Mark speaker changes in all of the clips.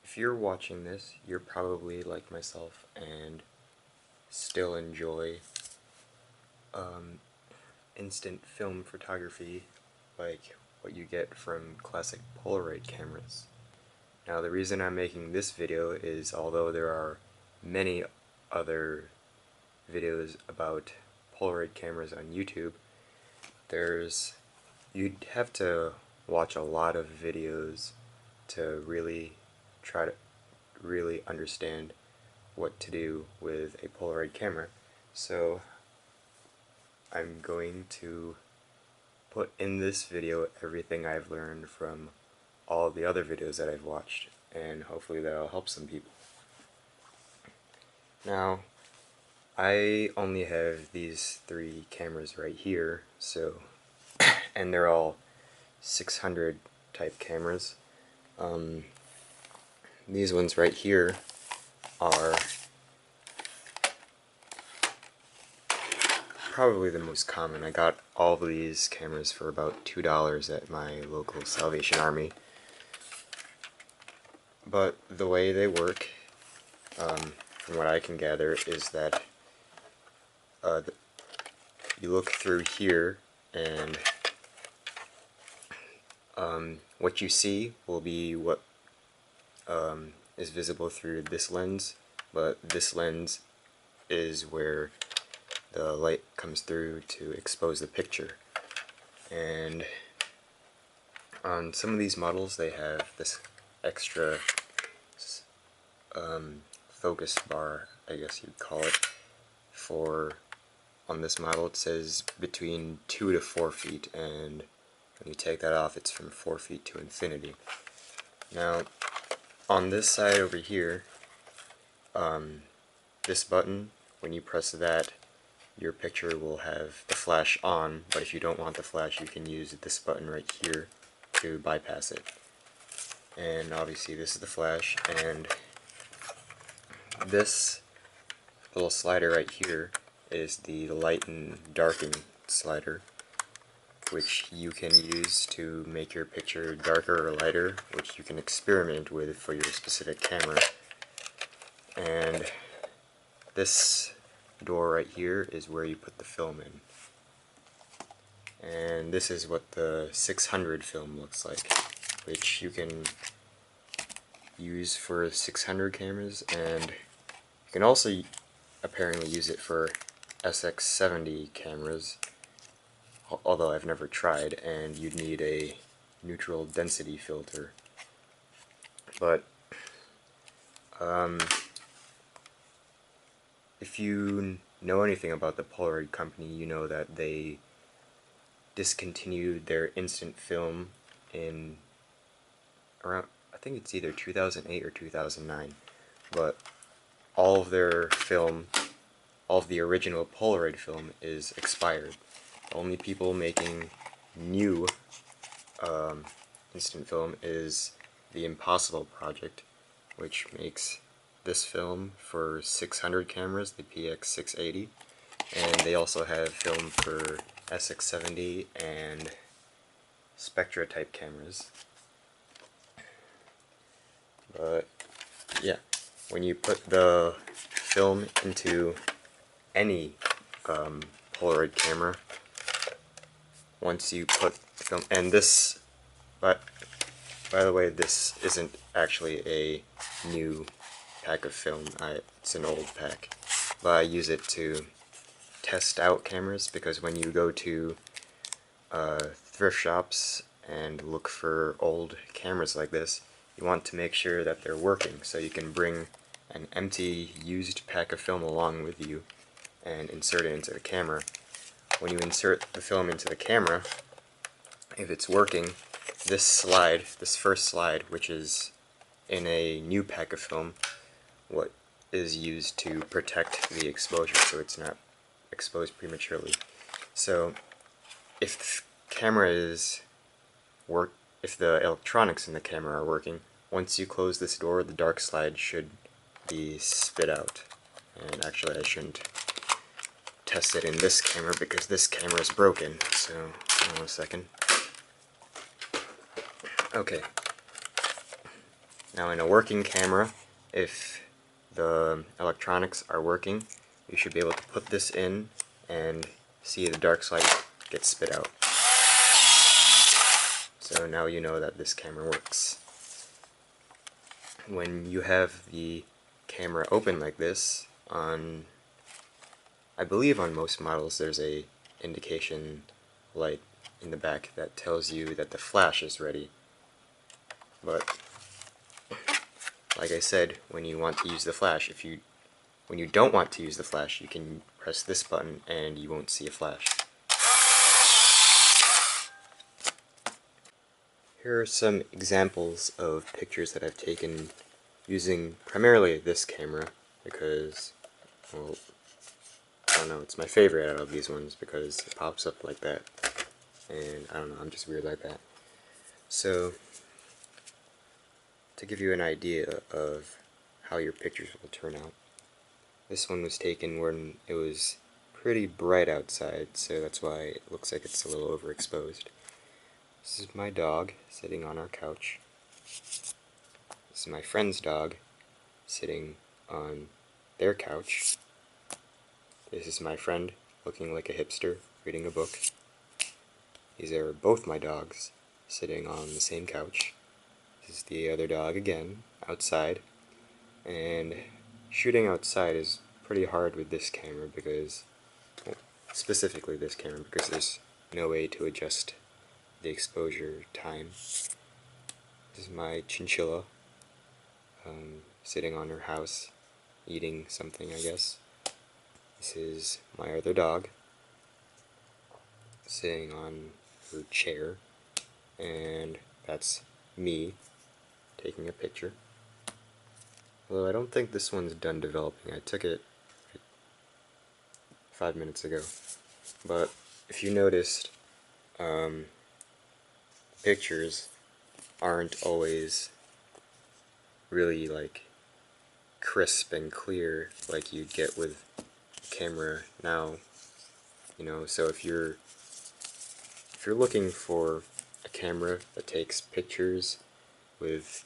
Speaker 1: If you're watching this, you're probably like myself and still enjoy instant film photography like what you get from classic Polaroid cameras. Now the reason I'm making this video is, although there are many other videos about Polaroid cameras on YouTube, you'd have to watch a lot of videos to really try to really understand what to do with a Polaroid camera. So I'm going to put in this video everything I've learned from all the other videos that I've watched, and hopefully that'll help some people. Now, I only have these three cameras right here, so and they're all 600 type cameras. These ones right here are probably the most common. I got all of these cameras for about $2 at my local Salvation Army. But the way they work, from what I can gather, is that you look through here, and what you see will be what is visible through this lens, but this lens is where the light comes through to expose the picture. And on some of these models they have this extra focus bar, I guess you'd call it. On this model it says between 2 to 4 feet, and when you take that off it's from 4 feet to infinity. Now on this side over here, this button, when you press that, your picture will have the flash on, but if you don't want the flash you can use this button right here to bypass it. And obviously this is the flash, and this little slider right here is the light and darken slider, which you can use to make your picture darker or lighter, which you can experiment with for your specific camera. And this door right here is where you put the film in. And this is what the 600 film looks like, which you can use for 600 cameras, and you can also apparently use it for SX70 cameras, although I've never tried, and you'd need a neutral density filter. But if you know anything about the Polaroid company, you know that they discontinued their instant film in around, I think it's either 2008 or 2009, but all of their film, all of the original Polaroid film is expired. The only people making new instant film is the Impossible Project, which makes this film for 600 cameras, the PX680, and they also have film for SX70 and Spectra type cameras. But yeah, when you put the film into any Polaroid camera, once you put film, and this, but by the way, this isn't actually a new pack of film, it's an old pack, but I use it to test out cameras, because when you go to thrift shops and look for old cameras like this, you want to make sure that they're working, so you can bring an empty used pack of film along with you and insert it into the camera. When you insert the film into the camera, if it's working, this slide, this first slide, which is in a new pack of film, what is used to protect the exposure so it's not exposed prematurely. So if the camera is if the electronics in the camera are working, once you close this door, the dark slide should be spit out. And actually I shouldn't test it in this camera because this camera is broken, so hold on a second. Okay. Now in a working camera, if the electronics are working, you should be able to put this in and see the dark side get spit out. So now you know that this camera works. When you have the camera open like this, I believe on most models there's a indication light in the back that tells you that the flash is ready. But like I said, when you want to use the flash, when you don't want to use the flash, you can press this button and you won't see a flash. Here are some examples of pictures that I've taken using primarily this camera because, well, I don't know, it's my favorite out of these ones because it pops up like that, and I don't know, I'm just weird like that. So, to give you an idea of how your pictures will turn out, this one was taken when it was pretty bright outside, so that's why it looks like it's a little overexposed. This is my dog sitting on our couch. This is my friend's dog sitting on their couch. This is my friend looking like a hipster reading a book. These are both my dogs sitting on the same couch. This is the other dog again outside. And shooting outside is pretty hard with this camera because, well, specifically this camera, because there's no way to adjust the exposure time. This is my chinchilla sitting on her house eating something, I guess. This is my other dog sitting on her chair, and that's me taking a picture. Although I don't think this one's done developing. I took it 5 minutes ago. But if you noticed, pictures aren't always really like crisp and clear like you'd get with a camera now. You know, so if you're looking for a camera that takes pictures with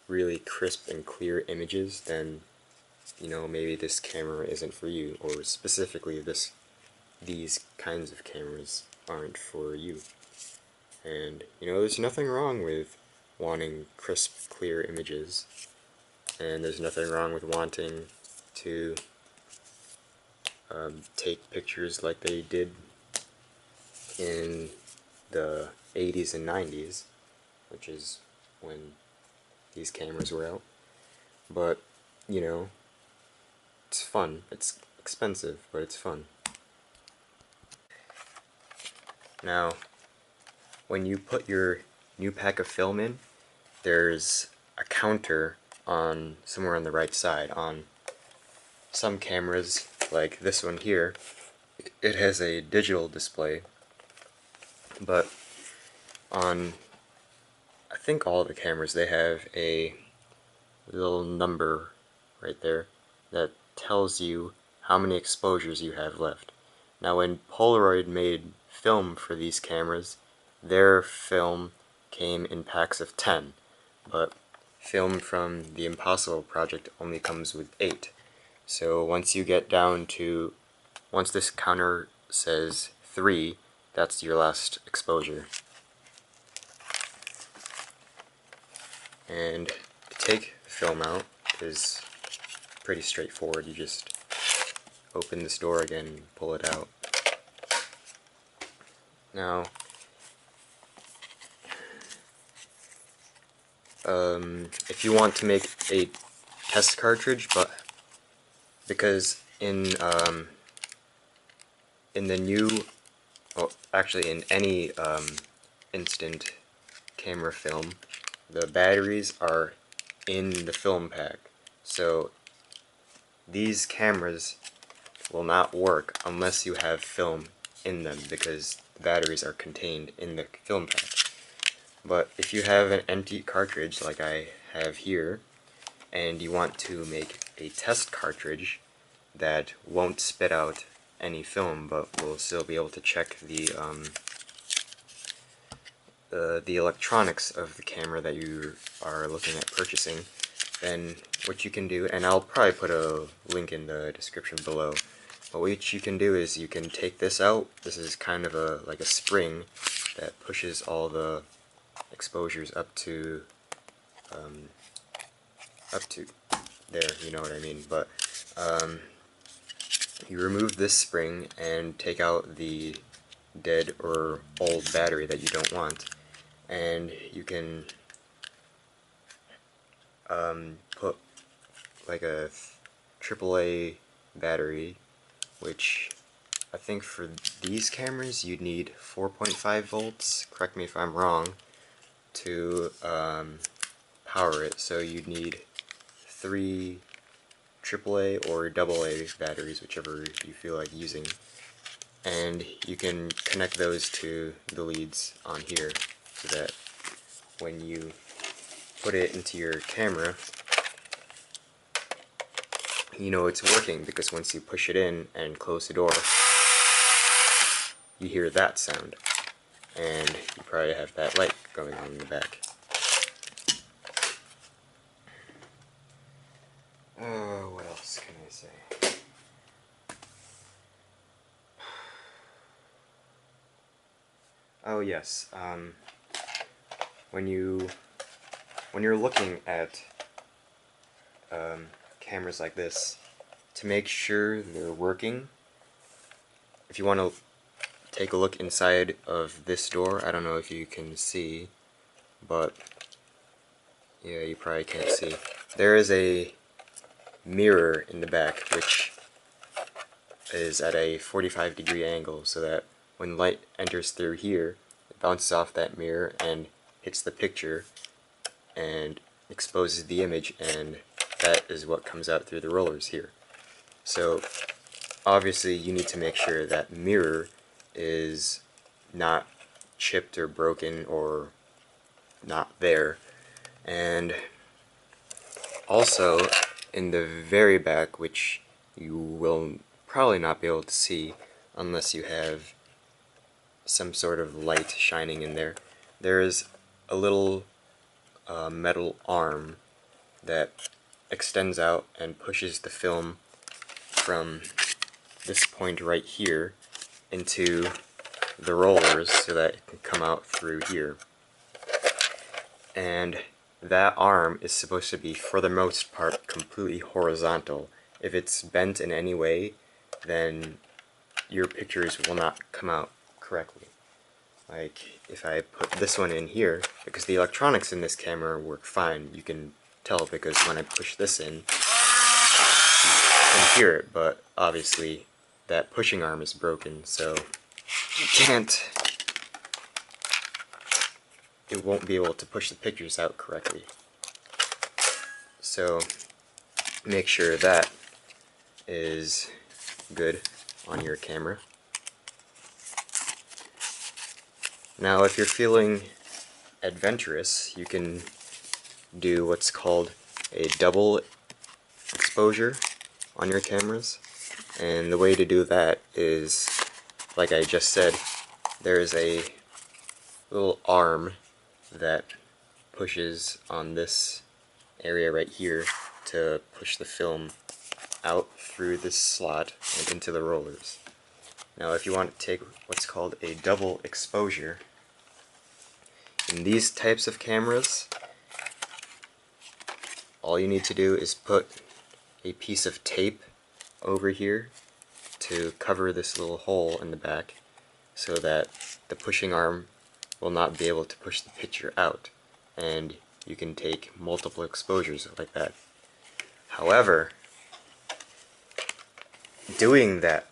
Speaker 1: really crisp and clear images, then you know maybe this camera isn't for you, or specifically these kinds of cameras aren't for you. And you know, there's nothing wrong with wanting crisp, clear images, and there's nothing wrong with wanting to take pictures like they did in the 80s and 90s, which is when these cameras were out. But, you know, it's fun. It's expensive, but it's fun. Now, when you put your new pack of film in, there's a counter on somewhere on the right side. On some cameras, like this one here, it has a digital display, but on I think all the cameras, they have a little number right there that tells you how many exposures you have left. Now when Polaroid made film for these cameras, their film came in packs of 10, but film from the Impossible project only comes with 8. So once this counter says 3, that's your last exposure. And to take the film out is pretty straightforward. You just open this door again and pull it out. Now, if you want to make a test cartridge, but because in the new, well, actually in any instant camera film, the batteries are in the film pack. So these cameras will not work unless you have film in them, because the batteries are contained in the film pack. But if you have an empty cartridge like I have here, and you want to make a test cartridge that won't spit out any film but will still be able to check the the electronics of the camera that you are looking at purchasing, then what you can do, and I'll probably put a link in the description below, but what you can do is you can take this out. This is kind of like a spring that pushes all the exposures up to there, you know what I mean. But you remove this spring and take out the dead or old battery that you don't want, and you can put like a AAA battery, which I think for these cameras you'd need 4.5 volts, correct me if I'm wrong, to power it. So you'd need 3 AAA or AA batteries, whichever you feel like using, and you can connect those to the leads on here so that when you put it into your camera, you know it's working, because once you push it in and close the door, you hear that sound, and you probably have that light going on in the back. What else can I say? Oh yes, when you're looking at cameras like this, to make sure they're working, if you want to take a look inside of this door, I don't know if you can see, but yeah, you probably can't see. There is a mirror in the back which is at a 45-degree angle, so that when light enters through here, it bounces off that mirror and hits the picture and exposes the image, and that is what comes out through the rollers here. So obviously you need to make sure that mirror is not chipped or broken or not there. And also in the very back, which you will probably not be able to see unless you have some sort of light shining in there, there is a little metal arm that extends out and pushes the film from this point right here into the rollers so that it can come out through here. And that arm is supposed to be, for the most part, completely horizontal. If it's bent in any way, then your pictures will not come out correctly. Like if I put this one in here, because the electronics in this camera work fine, you can tell because when I push this in, you can hear it, but obviously that pushing arm is broken, so you can't, it won't be able to push the pictures out correctly. So make sure that is good on your camera. Now if you're feeling adventurous, you can do what's called a double exposure on your cameras, and the way to do that is, like I just said, there is a little arm that pushes on this area right here to push the film out through this slot and into the rollers. Now if you want to take what's called a double exposure, in these types of cameras, all you need to do is put a piece of tape over here to cover this little hole in the back so that the pushing arm will not be able to push the picture out, and you can take multiple exposures like that. However, doing that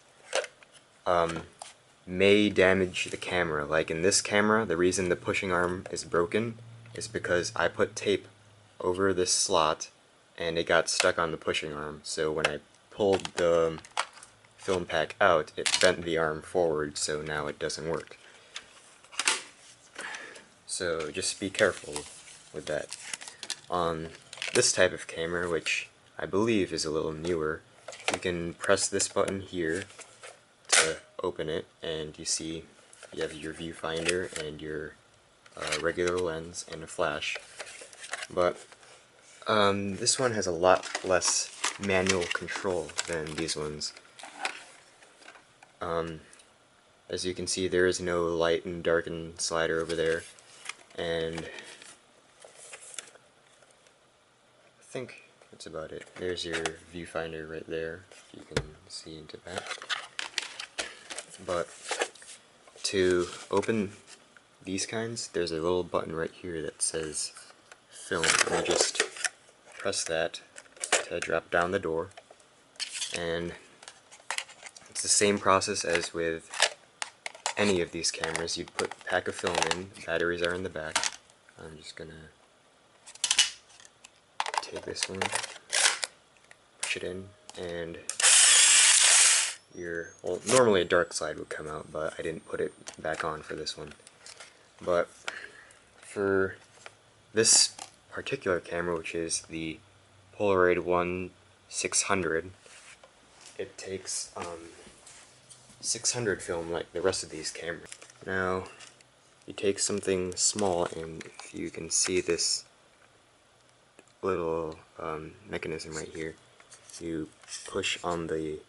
Speaker 1: may damage the camera. Like in this camera, the reason the pushing arm is broken is because I put tape over this slot and it got stuck on the pushing arm, so when I pulled the film pack out, it bent the arm forward, so now it doesn't work. So just be careful with that. On this type of camera, which I believe is a little newer, you can press this button here to open it, and you see you have your viewfinder and your a regular lens, and a flash. But this one has a lot less manual control than these ones. As you can see, there is no light and darken slider over there, and I think that's about it. There's your viewfinder right there, if you can see into that. But to open these kinds, there's a little button right here that says film, and you just press that to drop down the door, and it's the same process as with any of these cameras. You'd put a pack of film in, the batteries are in the back. I'm just gonna take this one, push it in, and well, normally a dark slide would come out, but I didn't put it back on for this one. But for this particular camera, which is the Polaroid 1-600, it takes 600 film like the rest of these cameras. Now, you take something small, and if you can see this little mechanism right here, you push on the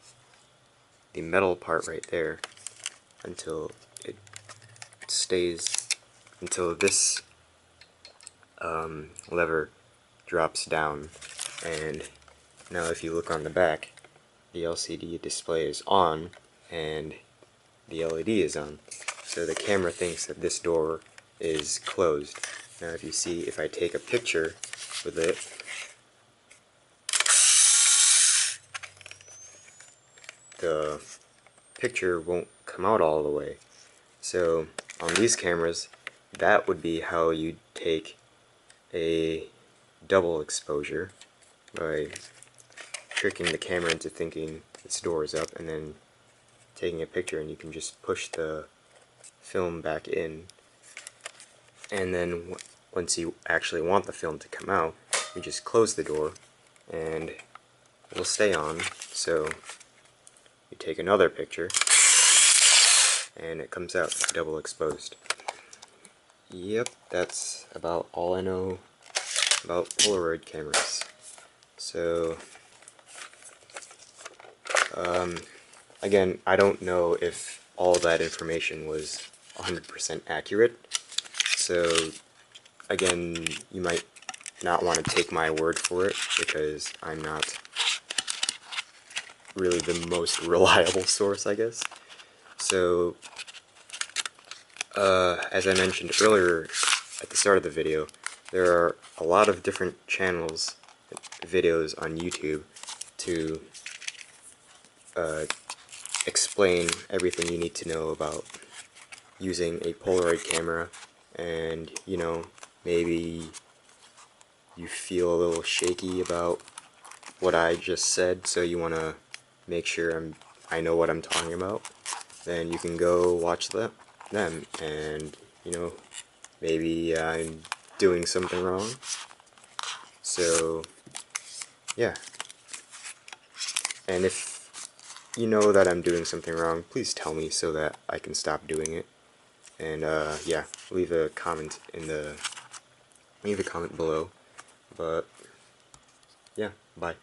Speaker 1: metal part right there until it stays, until this lever drops down. And now if you look on the back, the LCD display is on and the LED is on, so the camera thinks that this door is closed. Now if you see, if I take a picture with it, the picture won't come out all the way. So on these cameras, that would be how you'd take a double exposure, by tricking the camera into thinking its door is up and then taking a picture, and you can just push the film back in, and then once you actually want the film to come out, you just close the door and it'll stay on. So you take another picture and it comes out double exposed. Yep, that's about all I know about Polaroid cameras. So again, I don't know if all that information was 100% accurate, so again, you might not want to take my word for it, because I'm not really the most reliable source, I guess. So as I mentioned earlier at the start of the video, there are a lot of different channels, videos on YouTube to explain everything you need to know about using a Polaroid camera. And you know, maybe you feel a little shaky about what I just said, so you want to make sure I know what I'm talking about, then you can go watch them, and you know, maybe I'm doing something wrong. So yeah, and if you know that I'm doing something wrong, please tell me so that I can stop doing it. And yeah, leave a comment below. But yeah, bye.